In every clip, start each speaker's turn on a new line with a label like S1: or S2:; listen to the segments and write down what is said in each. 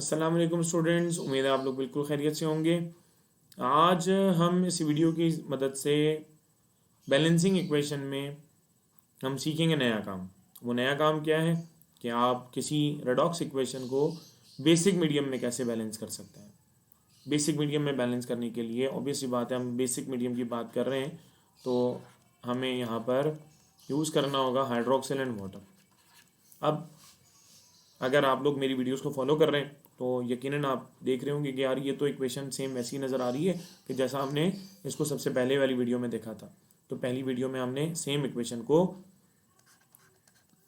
S1: अस्सलाम वालेकुम स्टूडेंट्स, उम्मीद है आप लोग बिल्कुल खैरियत से होंगे। आज हम इस वीडियो की मदद से बैलेंसिंग इक्वेशन में हम सीखेंगे नया काम। वो नया काम क्या है कि आप किसी रेडॉक्स इक्वेशन को बेसिक मीडियम में कैसे बैलेंस कर सकते हैं। बेसिक मीडियम में बैलेंस करने के लिए ऑब्वियस सी बात है, हम बेसिक मीडियम की बात कर रहे हैं तो हमें यहाँ पर यूज़ करना होगा हाइड्रोक्सिल एंड वाटर। अब अगर आप लोग मेरी वीडियोस को फॉलो कर रहे हैं तो यकीनन आप देख रहे होंगे कि यार ये तो इक्वेशन सेम वैसी नज़र आ रही है कि जैसा हमने इसको सबसे पहले वाली वीडियो में देखा था। तो पहली वीडियो में हमने सेम इक्वेशन को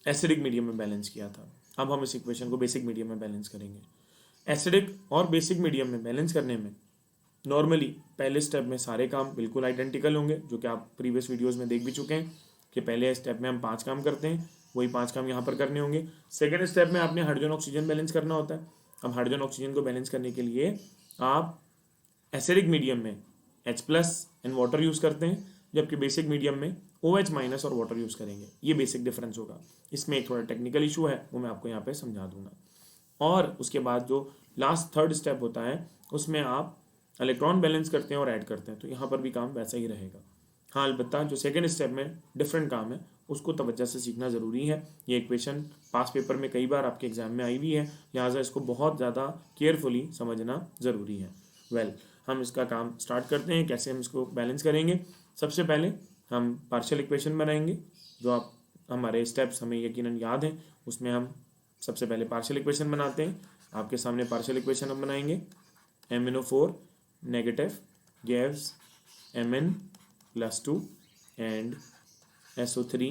S1: एसिडिक मीडियम में बैलेंस किया था। अब हम इस इक्वेशन को बेसिक मीडियम में बैलेंस करेंगे। एसिडिक और बेसिक मीडियम में बैलेंस करने में नॉर्मली पहले स्टेप में सारे काम बिल्कुल आइडेंटिकल होंगे, जो कि आप प्रीवियस वीडियोस में देख भी चुके हैं कि पहले स्टेप में हम 5 काम करते हैं, वही 5 काम यहाँ पर करने होंगे। सेकेंड स्टेप में आपने हाइड्रोजन ऑक्सीजन बैलेंस करना होता है। अब हाइड्रोजन ऑक्सीजन को बैलेंस करने के लिए आप एसिडिक मीडियम में H+ एंड वाटर यूज़ करते हैं, जबकि बेसिक मीडियम में OH- और वाटर यूज़ करेंगे। ये बेसिक डिफरेंस होगा। इसमें एक थोड़ा टेक्निकल इशू है, वो मैं आपको यहाँ पे समझा दूंगा। और उसके बाद जो लास्ट थर्ड स्टेप होता है उसमें आप इलेक्ट्रॉन बैलेंस करते हैं और ऐड करते हैं, तो यहाँ पर भी काम वैसा ही रहेगा। हाँ, अलबत्ता जो सेकेंड स्टेप में डिफरेंट काम है उसको तवज्जो से सीखना ज़रूरी है। ये इक्वेशन पास पेपर में कई बार आपके एग्जाम में आई हुई है, लिहाजा इसको बहुत ज़्यादा केयरफुली समझना ज़रूरी है। हम इसका काम स्टार्ट करते हैं, कैसे हम इसको बैलेंस करेंगे। सबसे पहले हम पार्शियल इक्वेशन बनाएंगे। जो आप हमारे स्टेप्स हमें यकीनन याद हैं, उसमें हम सबसे पहले पार्शियल इक्वेशन बनाते हैं। आपके सामने पार्शियल इक्वेशन हम बनाएंगे। MnO4 negative gives Mn+2 and SO3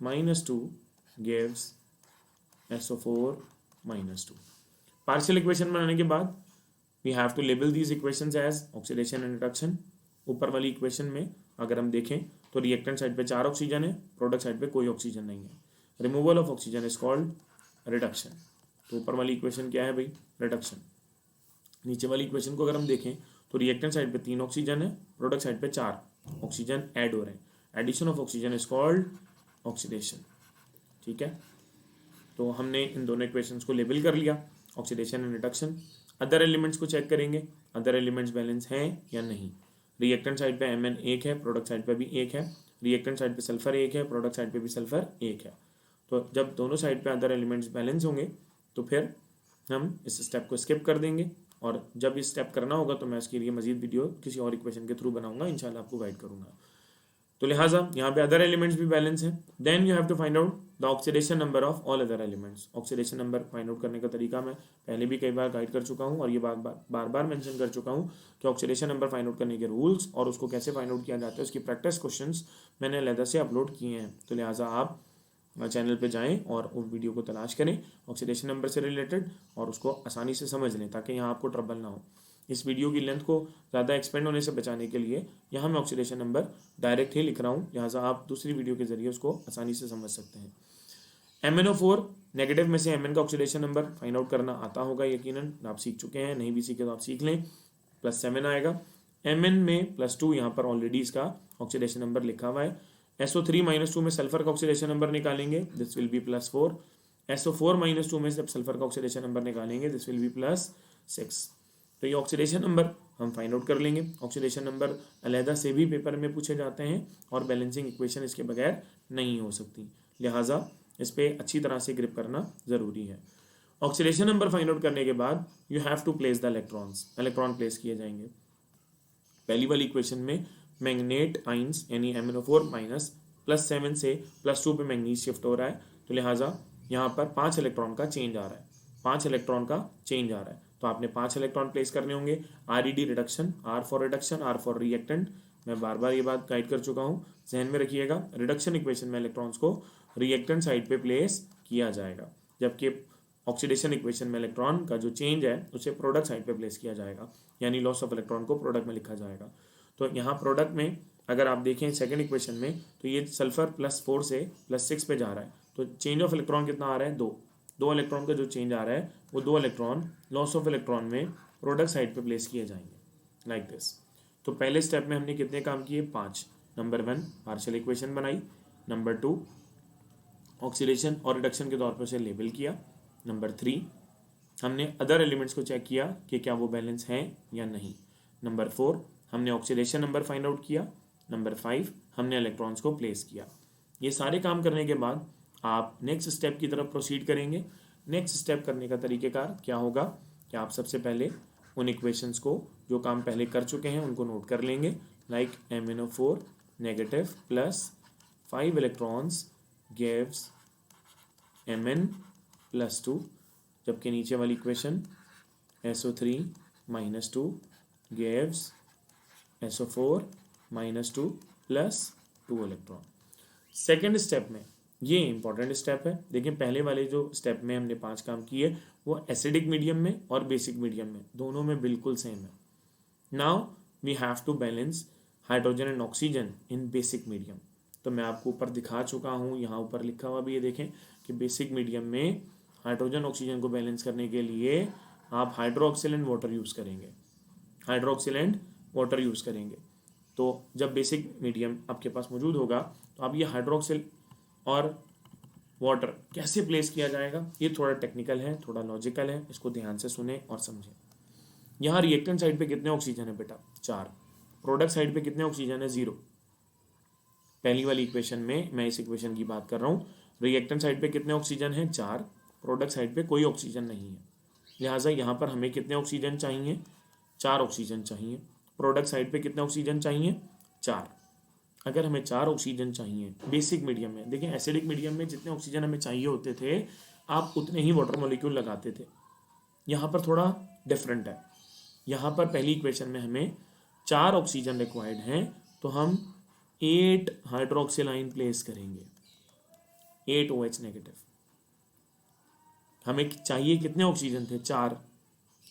S1: -2 gives SO4 -2। Partial equation बनाने के बाद we have to label these equations as oxidation and reduction. ऊपर वाली इक्वेशन में अगर हम देखें तो रिएक्टेंट साइड पे 4 ऑक्सीजन है, प्रोडक्ट साइड पे कोई ऑक्सीजन नहीं है। Removal of oxygen is called reduction. तो ऊपर वाली इक्वेशन क्या है भाई? रिडक्शन। नीचे वाली इक्वेशन को अगर हम देखें तो रिएक्टेंट साइड पे 3 ऑक्सीजन है, प्रोडक्ट साइड पे 4 ऑक्सीजन ऐड हो रहे हैं। Addition of oxygen is called oxidation. ठीक है, तो हमने इन दोनों इक्वेशंस को लेबल कर लिया, oxidation and reduction. Other elements को चेक करेंगे, अदर एलिमेंट्स बैलेंस हैं या नहीं। रिएक्टेंट साइड पे Mn 1 है, प्रोडक्ट साइड पे भी 1 है। रिएक्टेंट साइड पे सल्फर 1 है, प्रोडक्ट साइड पे भी सल्फर 1 है। तो जब दोनों साइड पे अदर एलिमेंट्स बैलेंस होंगे तो फिर हम इस स्टेप को स्किप कर देंगे, और जब ये स्टेप करना होगा तो मैं इसके लिए मजीद वीडियो किसी और इक्वेशन के थ्रू बनाऊंगा, इंशाल्लाह आपको गाइड करूंगा। तो लिहाजा यहाँ पे अदर एलिमेंट्स भी बैलेंस हैं। Then you have to find out the oxidation number of all other elements. Oxidation number find out करने का तरीका मैं पहले भी कई बार गाइड कर चुका हूँ, और ये बार बार मेंशन कर चुका हूँ कि ऑक्सीडेशन नंबर फाइंड आउट करने के रूल्स और उसको कैसे फाइंड आउट किया जाता है, उसकी प्रैक्टिस क्वेश्चंस मैंने अलग से अपलोड किए हैं। तो लिहाजा आप चैनल पे जाएं और उस वीडियो को तलाश करें ऑक्सीडेशन नंबर से रिलेटेड, और उसको आसानी से समझ लें ताकि यहाँ आपको ट्रबल ना हो। इस वीडियो की लेंथ को ज़्यादा एक्सपेंड होने से बचाने के लिए यहाँ मैं ऑक्सीडेशन नंबर डायरेक्ट ही लिख रहा हूँ, लिहाजा आप दूसरी वीडियो के जरिए उसको आसानी से समझ सकते हैं। MnO4 नेगेटिव में से Mn का ऑक्सीडेशन नंबर फाइंड आउट करना आता होगा, यकीनन आप सीख चुके हैं, नहीं भी सीखे तो आप सीख लें। +7 आएगा। Mn में +2 यहाँ पर ऑलरेडी इसका ऑक्सीडेशन नंबर लिखा हुआ है। SO3 -2 में सल्फर का ऑक्सीडेशन नंबर निकालेंगे, दिस विल बी +4। SO4 -2 में जब सल्फर का ऑक्सीडेशन नंबर निकालेंगे, दिस विल बी +6। तो ये ऑक्सीडेशन नंबर हम फाइंड आउट कर लेंगे। ऑक्सीडेशन नंबर अलहदा से भी पेपर में पूछे जाते हैं और बैलेंसिंग इक्वेशन इसके बगैर नहीं हो सकती, लिहाजा इस पर अच्छी तरह से ग्रिप करना ज़रूरी है। ऑक्सीडेशन नंबर फाइंड आउट करने के बाद you have to place the electrons. Electron place किए जाएंगे। पहली वाली इक्वेशन में मैग्नेट आइंस यानी MnO4 -+7 से +2 पे मैग्नीज शिफ्ट हो रहा है, तो लिहाजा यहाँ पर 5 इलेक्ट्रॉन का चेंज आ रहा है। 5 इलेक्ट्रॉन का चेंज आ रहा है, तो आपने 5 इलेक्ट्रॉन प्लेस करने होंगे। RED reduction, R for reduction, R for reactant. मैं बार बार ये बात गाइड कर चुका हूँ, जहन में रखिएगा। रिडक्शन इक्वेशन में इलेक्ट्रॉन्स को रिएक्टेंट साइड पे प्लेस किया जाएगा, जबकि ऑक्सीडेशन इक्वेशन में इलेक्ट्रॉन का जो चेंज है उसे प्रोडक्ट साइड पे प्लेस किया जाएगा, यानी लॉस ऑफ इलेक्ट्रॉन को प्रोडक्ट में लिखा जाएगा। तो यहाँ प्रोडक्ट में अगर आप देखें सेकंड इक्वेशन में, तो ये सल्फर +4 से +6 पे जा रहा है, तो चेंज ऑफ इलेक्ट्रॉन कितना आ रहा है? 2 इलेक्ट्रॉन का जो चेंज आ रहा है वो 2 इलेक्ट्रॉन लॉस ऑफ इलेक्ट्रॉन में प्रोडक्ट साइड पे प्लेस किए जाएंगे, लाइक दिस। तो पहले स्टेप में हमने कितने काम किए? 5। नंबर 1 पार्शियल इक्वेशन बनाई। नंबर 2 ऑक्सीडेशन और रिडक्शन के तौर पर उसे लेबल किया। नंबर 3 हमने अदर एलिमेंट्स को चेक किया कि क्या वो बैलेंस हैं या नहीं। नंबर 4 हमने ऑक्सीडेशन नंबर फाइंड आउट किया। नंबर 5 हमने इलेक्ट्रॉन्स को प्लेस किया। ये सारे काम करने के बाद आप नेक्स्ट स्टेप की तरफ प्रोसीड करेंगे। नेक्स्ट स्टेप करने का तरीक़ेकार क्या होगा कि आप सबसे पहले उन इक्वेशंस को जो काम पहले कर चुके हैं उनको नोट कर लेंगे, like MnO4 negative plus 5 electrons gives Mn+2, जबकि नीचे वाली equation SO3 -2 gives SO4 -2 plus 2 electron. Second step में ये इंपॉर्टेंट स्टेप है। देखिए पहले वाले जो स्टेप में हमने 5 काम किए वो एसिडिक मीडियम में और बेसिक मीडियम में दोनों में बिल्कुल सेम है। Now we have to balance hydrogen and oxygen in basic medium. तो मैं आपको ऊपर दिखा चुका हूँ, यहाँ ऊपर लिखा हुआ भी ये देखें कि बेसिक मीडियम में हाइड्रोजन ऑक्सीजन को बैलेंस करने के लिए आप हाइड्रोक्सिल एंड वाटर यूज़ करेंगे, हाइड्रोक्सिल एंड वाटर यूज़ करेंगे। तो जब बेसिक मीडियम आपके पास मौजूद होगा तो आप ये हाइड्रोक्सिल और वाटर कैसे प्लेस किया जाएगा, ये थोड़ा टेक्निकल है, थोड़ा लॉजिकल है, इसको ध्यान से सुने और समझें। यहाँ रिएक्टेंट साइड पे कितने ऑक्सीजन है बेटा? 4। प्रोडक्ट साइड पे कितने ऑक्सीजन है? 0। पहली वाली इक्वेशन में, मैं इस इक्वेशन की बात कर रहा हूँ, रिएक्टेंट साइड पे कितने ऑक्सीजन है? 4। प्रोडक्ट साइड पे कोई ऑक्सीजन नहीं है, लिहाजा यहाँ पर हमें कितने ऑक्सीजन चाहिए? 4 ऑक्सीजन चाहिए। प्रोडक्ट साइड पे कितने ऑक्सीजन चाहिए? 4। अगर हमें 4 ऑक्सीजन चाहिए बेसिक मीडियम में, देखिए एसिडिक मीडियम में जितने ऑक्सीजन हमें चाहिए होते थे आप उतने ही वाटर मॉलिक्यूल लगाते थे। यहाँ पर थोड़ा डिफरेंट है। यहाँ पर पहली इक्वेशन में हमें 4 ऑक्सीजन रिक्वायर्ड हैं, तो हम 8 हाइड्रोक्सिल आयन प्लेस करेंगे, 8 OH नेगेटिव। हमें चाहिए कितने ऑक्सीजन थे? 4।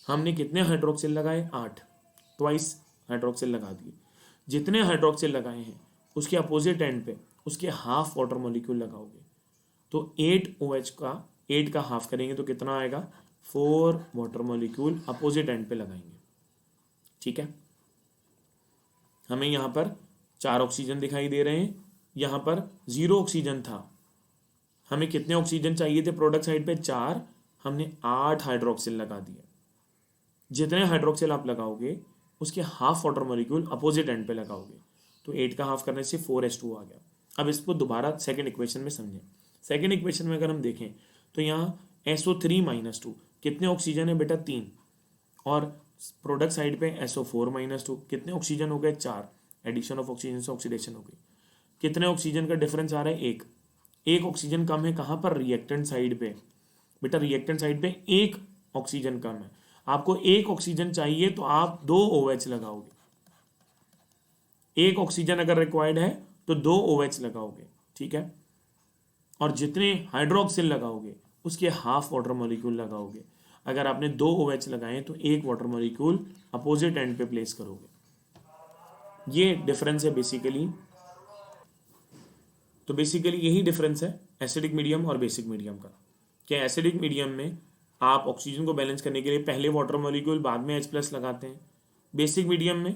S1: हमने कितने हाइड्रोक्सिल लगाए? 8, ट्वाइस हाइड्रोक्सिल लगा दिए। जितने हाइड्रोक्सिल लगाए हैं उसके अपोजिट एंड पे उसके हाफ वाटर मॉलिक्यूल लगाओगे, तो 8 OH का 8 का हाफ करेंगे तो कितना आएगा? 4 वाटर मॉलिक्यूल अपोजिट एंड पे लगाएंगे। ठीक है, हमें यहाँ पर 4 ऑक्सीजन दिखाई दे रहे हैं, यहाँ पर 0 ऑक्सीजन था। हमें कितने ऑक्सीजन चाहिए थे? प्रोडक्ट साइड पे 4, हमने 8 हाइड्रोक्सिल लगा दिया। जितने हाइड्रोक्सिल आप लगाओगे उसके half water molecule opposite and पे लगाओगे, तो 8 का हाफ करने से 4H2 आ गया। अब इसको दोबारा सेकंड इक्वेशन में समझें। सेकंड इक्वेशन में अगर हम देखें तो यहाँ SO3 -2 कितने ऑक्सीजन है बेटा? 3। और प्रोडक्ट साइड पे SO4 -2 कितने ऑक्सीजन हो गए? 4। एडिशन ऑफ ऑक्सीजन से ऑक्सीडेशन हो गई। कितने ऑक्सीजन का डिफरेंस आ रहा है? 1। एक ऑक्सीजन कम है कहाँ पर? रिएक्टेंट साइड पे। बेटा रिएक्टेंट साइड पे 1 ऑक्सीजन कम है। आपको 1 ऑक्सीजन चाहिए तो आप 2 OH लगाओगे। 1 ऑक्सीजन अगर रिक्वायर्ड है तो 2 OH लगाओगे। ठीक है, और जितने हाइड्रोक्सिल लगाओगे उसके हाफ वाटर मॉलिक्यूल लगाओगे। अगर आपने 2 OH लगाए तो 1 वाटर मॉलिक्यूल अपोजिट एंड पे प्लेस करोगे। ये डिफरेंस है बेसिकली। तो बेसिकली यही डिफरेंस है एसिडिक मीडियम और बेसिक मीडियम का। क्या एसिडिक मीडियम में आप ऑक्सीजन को बैलेंस करने के लिए पहले वाटर मॉलिक्यूल बाद में H+ लगाते हैं। बेसिक मीडियम में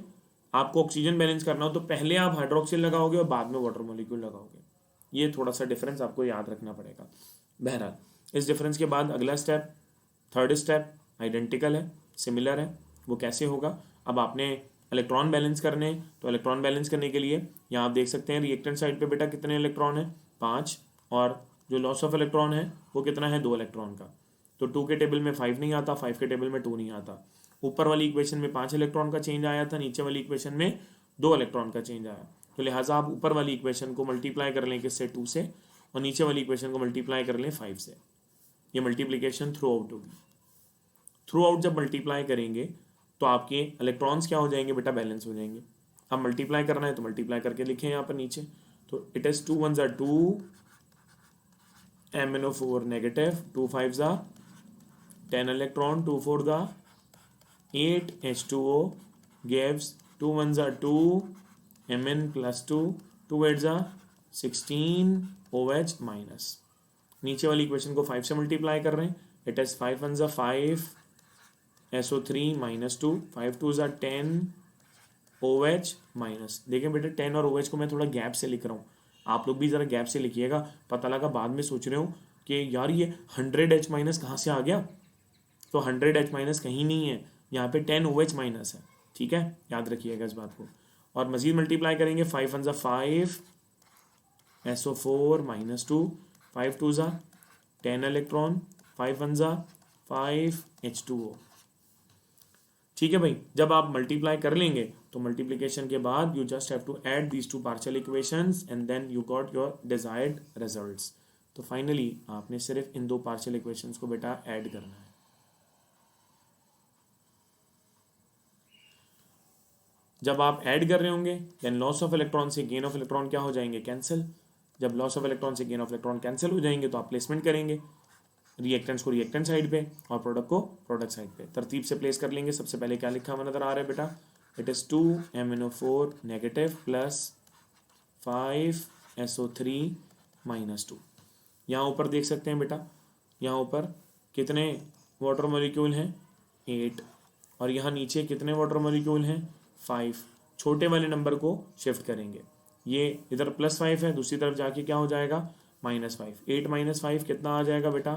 S1: आपको ऑक्सीजन बैलेंस करना हो तो पहले आप हाइड्रोक्सिल लगाओगे और बाद में वाटर मॉलिक्यूल लगाओगे। ये थोड़ा सा डिफरेंस आपको याद रखना पड़ेगा। बहरहाल इस डिफरेंस के बाद अगला स्टेप, थर्ड स्टेप आइडेंटिकल है, सिमिलर है। वो कैसे होगा? अब आपने इलेक्ट्रॉन बैलेंस करने, तो इलेक्ट्रॉन बैलेंस करने के लिए यहाँ आप देख सकते हैं रिएक्टेंट साइड पे बेटा कितने इलेक्ट्रॉन है? 5। और जो लॉस ऑफ इलेक्ट्रॉन है वो कितना है? 2 इलेक्ट्रॉन का। तो 2 के टेबल में 5 नहीं आता, 5 के टेबल में 2 नहीं आता। ऊपर वाली इक्वेशन में 5 इलेक्ट्रॉन का चेंज आया था, नीचे वाली इक्वेशन में 2 इलेक्ट्रॉन का चेंज आया। तो लिहाजा आप ऊपर वाली इक्वेशन को मल्टीप्लाई कर लें किससे? 2 से, और नीचे वाली इक्वेशन को मल्टीप्लाई कर लें 5 से। ये मल्टीप्लीकेशन थ्रू आउट होगी। थ्रू आउट जब मल्टीप्लाई करेंगे तो आपके इलेक्ट्रॉन्स क्या हो जाएंगे बेटा? बैलेंस हो जाएंगे। अब मल्टीप्लाई करना है तो मल्टीप्लाई करके लिखें यहाँ पर नीचे। तो it is 2 1s are 2 MnO4 negative, 2 5s are 10 electron, 2 4s are 8 H2O gives 2 1s are 2 Mn+2, 2 8s are 16 OH minus. नीचे वाली इक्वेशन को 5 से मल्टीप्लाई कर रहे हैं। It is 5 1s are 5 SO3 -2, 5 2s are 10 OH minus. देखें बेटा 10 और OH को मैं थोड़ा गैप से लिख रहा हूँ, आप लोग भी ज़रा गैप से लिखिएगा। पता लगा बाद में सोच रहे हो कि यार ये 100H- कहाँ से आ गया, तो 100H माइनस कहीं नहीं है, यहाँ पे 10OH माइनस है, ठीक है, याद रखिएगा इस बात को। और मजीद मल्टीप्लाई करेंगे, 5 1 5 SO4 -2, 5 2 10 इलेक्ट्रॉन, 5 1 5 H2O। ठीक है भाई, जब आप मल्टीप्लाई कर लेंगे तो मल्टीप्लिकेशन के बाद you just have to add these two partial equations and then you got your desired results. तो फाइनली आपने सिर्फ इन दो पार्शियल इक्वेशंस को बेटा ऐड करना है। जब आप ऐड कर रहे होंगे देन लॉस ऑफ इलेक्ट्रॉन से गेन ऑफ इलेक्ट्रॉन क्या हो जाएंगे, कैंसिल। जब लॉस ऑफ इलेक्ट्रॉन से गेन ऑफ इलेक्ट्रॉन कैंसिल हो जाएंगे तो आप प्लेसमेंट करेंगे, रिएक्टेंट्स को रिएक्टेंट साइड पे और प्रोडक्ट को प्रोडक्ट साइड पे तरतीब से प्लेस कर लेंगे। सबसे पहले क्या लिखा हुआ नजर आ रहा है बेटा, it is 2MnO4 negative plus 5SO3 -2। यहाँ ऊपर देख सकते हैं बेटा, यहाँ ऊपर कितने वाटर मॉलिक्यूल हैं, 8, और यहाँ नीचे कितने वाटर मॉलिक्यूल हैं, 5। छोटे वाले नंबर को शिफ्ट करेंगे, ये इधर +5 है, दूसरी तरफ जाके क्या हो जाएगा, -5। 8 - 5 कितना आ जाएगा बेटा,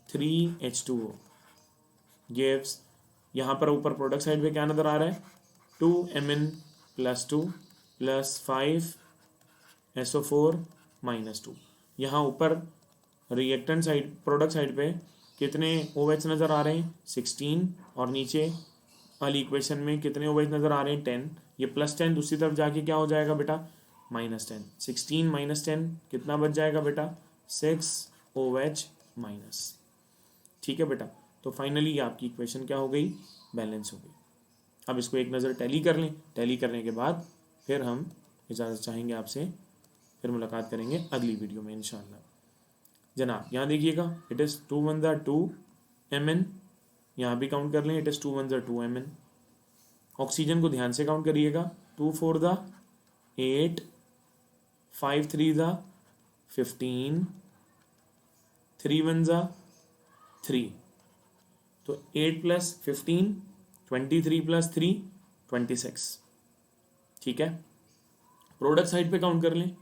S1: 3H2O गिव्स, यहाँ पर ऊपर प्रोडक्ट साइड पे क्या नज़र आ रहा है, 2Mn+2 + 5SO4 -2। यहाँ ऊपर रिएक्टेंट साइड प्रोडक्ट साइड पे कितने OH नज़र आ रहे हैं, 16, और नीचे वाली इक्वेशन में कितने OH नज़र आ रहे हैं, 10। ये +10 दूसरी तरफ जाके क्या हो जाएगा बेटा, -10। 16 - 10 कितना बच जाएगा बेटा, 6OH-। ठीक है बेटा, तो फाइनली आपकी इक्वेशन क्या हो गई, बैलेंस हो गई। अब इसको एक नज़र टैली कर लें, टैली करने के बाद फिर हम इजाज़त चाहेंगे आपसे, फिर मुलाकात करेंगे अगली वीडियो में इंशाअल्लाह। जनाब यहाँ देखिएगा, इट इज़ 2 1 2 Mn, यहाँ भी काउंट कर लें, इट इज़ 2 1 2 Mn। ऑक्सीजन को ध्यान से काउंट करिएगा, 2 4 8, 5 3 15, 3 1 3। तो 8 + 15 23 + 3 26। ठीक है, प्रोडक्ट साइड पे काउंट कर लें,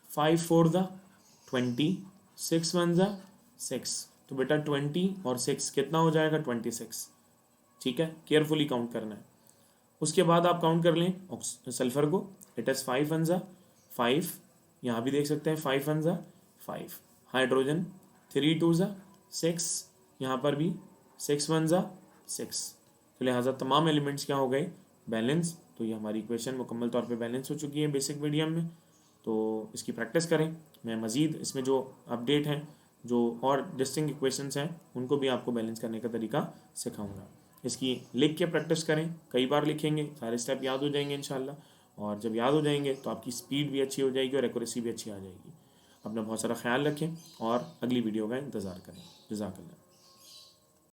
S1: 5 4 20, 6 1 6। तो बेटा 20 और 6 कितना हो जाएगा, 26। ठीक है, केयरफुली काउंट करना है। उसके बाद आप काउंट कर लें सल्फर को, इट इज़ 5 1 5, यहाँ भी देख सकते हैं 5 1 5। हाइड्रोजन 3 2 6, यहाँ पर भी 6 1 6। तो लिहाजा तमाम एलिमेंट्स क्या हो गए, बैलेंस। तो ये हमारी इक्वेशन मुकम्मल तौर पे बैलेंस हो चुकी है बेसिक मीडियम में। तो इसकी प्रैक्टिस करें, मैं मज़ीद इसमें जो अपडेट हैं, जो और डिस्टिंक्ट इक्वेशंस हैं, उनको भी आपको बैलेंस करने का तरीका सिखाऊंगा। इसकी लिख के प्रैक्टिस करें, कई बार लिखेंगे सारे स्टेप याद हो जाएंगे इंशाल्लाह, और जब याद हो जाएंगे तो आपकी स्पीड भी अच्छी हो जाएगी और एक्यूरेसी भी अच्छी आ जाएगी। अपना बहुत सारा ख्याल रखें और अगली वीडियो का इंतज़ार करें। जज़ाकल्लाह।